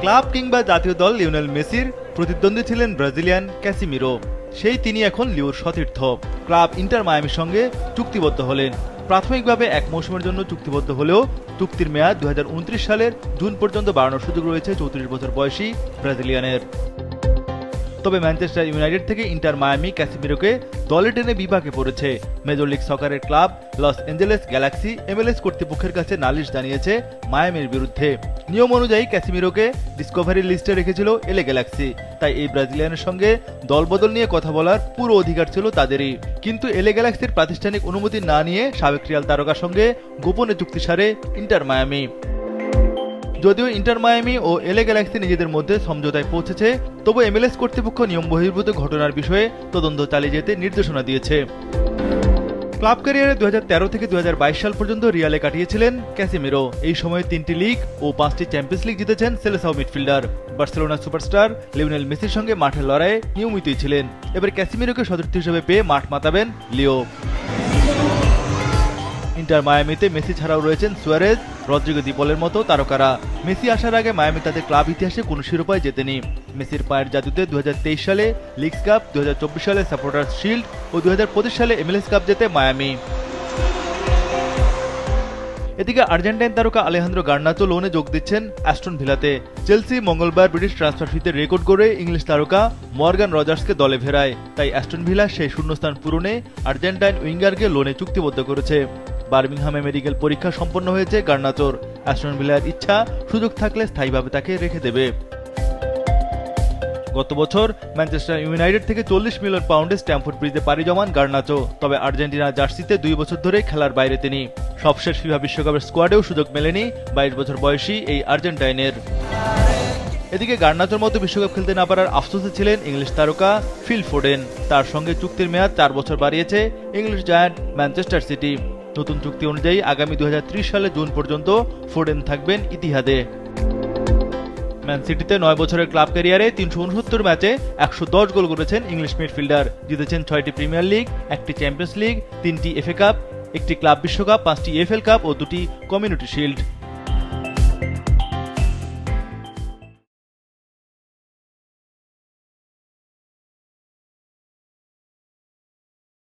Club কিংবা জাতীয় দল লিওনেল মেসির প্রতিদ্বন্দ্বী ছিলেন ব্রাজিলিয়ান ক্যাসিমিরো। তিনি এখন লিওর সতীর্থ। ক্লাব ইন্টার মায়ামির সঙ্গে চুক্তিবদ্ধ হলেন। প্রাথমিকভাবে এক মৌসুমের জন্য চুক্তিবদ্ধ হলেও চুক্তির মেয়াদ 2029 সালের জুন পর্যন্ত বাড়ানোর সুযোগ রয়েছে 34 বছর বয়সী ব্রাজিলিয়ানের। তবে ম্যানচেস্টার ইউনাইটেড থেকে ইন্টার মায়ামি ক্যাসিমিরোকে দলে টেনে বিপাকে পড়েছে। মেজর লিগ সকারের club Los Angeles Galaxy MLS কর্তৃপক্ষের কাছে নালিশ জানিয়েছে মায়ামির বিরুদ্ধে। নিয়ম অনুযায়ী ক্যাসিমিরোকে ডিসকভারি লিস্টে রেখেছিল LA গ্যালাক্সি, তাই এই ব্রাজিলিয়ানের সঙ্গে দলবদল নিয়ে কথা বলার পুরো অধিকার ছিল তাদেরই। কিন্তু LA গ্যালাক্সির প্রাতিষ্ঠানিক অনুমতি না নিয়ে সাবেক রিয়াল তারকার সঙ্গে গোপনে চুক্তি সারে ইন্টার মায়ামি। যদিও ইন্টার মায়ামি ও LA গ্যালাক্সি নিজেদের মধ্যে সমঝোতায় পৌঁছেছে, তবু MLS কর্তৃপক্ষ নিয়ম বহির্ভূত ঘটনার বিষয়ে তদন্ত চালিয়ে যেতে নির্দেশনা দিয়েছে। ক্লাব ক্যারিয়ারে 2013 থেকে 2022 সাল পর্যন্ত রিয়ালে কাটিয়েছিলেন ক্যাসিমিরো। এই সময়ে 3টি লিগ ও 5টি চ্যাম্পিয়ন্স লিগ জিতেছেন Selecao midfielder. Barcelona superstar Lionel মেসির সঙ্গে মাঠের লড়াইয়ে নিয়মিতই ছিলেন। এবার ক্যাসিমিরোকে সতীর্থ হিসেবে পেয়ে মাঠ মাতাবেন লিও। ইন্টার মায়ামিতে মেসি ছাড়াও রয়েছেন সুয়ারেজ, রদ্রিগো দি পলের মতো তারকারা। মেসি আসার আগে মায়ামি তাদের ক্লাব ইতিহাসে কোনো শিরোপায় জেতেনি। মেসির পায়ের জাদুতে 2023 সালে লিগস কাপ, 2024 সালে সাপোর্টার্স শিল্ড ও 2025 সালে MLS কাপ জেতে মায়ামি। এদিকে আর্জেন্টাইন তারকা আলেহান্দ্রো গার্নাচো লোনে যোগ দিচ্ছেন অ্যাস্টন ভিলাতে। চেলসি মঙ্গলবার ব্রিটিশ ট্রান্সফার ফিতে রেকর্ড করে ইংলিশ তারকা মর্গান রজার্সকে দলে ফেরায়। তাই অ্যাস্টন ভিলা সেই শূন্যস্থান পূরণে আর্জেন্টাইন উইঙ্গারকে লোনে চুক্তিবদ্ধ করেছে। বার্মিংহামে মেডিকেল পরীক্ষা সম্পন্ন হয়েছে গার্নাচোর। অ্যাস্টন ভিলার ইচ্ছা সুযোগ থাকলে স্থায়ীভাবে তাকে রেখে দেবে। গত বছর ম্যানচেস্টার ইউনাইটেড থেকে 40 মিলিয়ন পাউন্ডে স্ট্যামফোর্ড ব্রিজে পাড়ি জমান গার্নাচো। তবে আর্জেন্টিনা জার্সিতে 2 বছর ধরে খেলার বাইরে তিনি। সবশেষ ফিফা বিশ্বকাপের স্কোয়াডেও সুযোগ মেলেনি 22 বছর বয়সী এই আর্জেন্টাইনের। এদিকে গার্নাচোর মতো বিশ্বকাপ খেলতে না পারার আফসোসে ছিলেন ইংলিশ তারকা ফিল ফোডেন। তার সঙ্গে চুক্তির মেয়াদ 4 বছর বাড়িয়েছে ইংলিশ জায়ান্ট ম্যানচেস্টার সিটি। নতুন চুক্তি অনুযায়ী আগামী 2030 সালে জুন পর্যন্ত ফোডেন থাকবেন ইতিহাদে। ম্যান সিটিতে 9 বছরের ক্লাব ক্যারিয়ারে 369 ম্যাচে 110 গোল করেছেন ইংলিশ মিডফিল্ডার। জিতেছেন 6টি প্রিমিয়ার লিগ, 1টি চ্যাম্পিয়ন্স লিগ, 3টি FA কাপ, 1টি ক্লাব বিশ্বকাপ, 5টি EFL কাপ ও 2টি কমিউনিটি শিল্ড।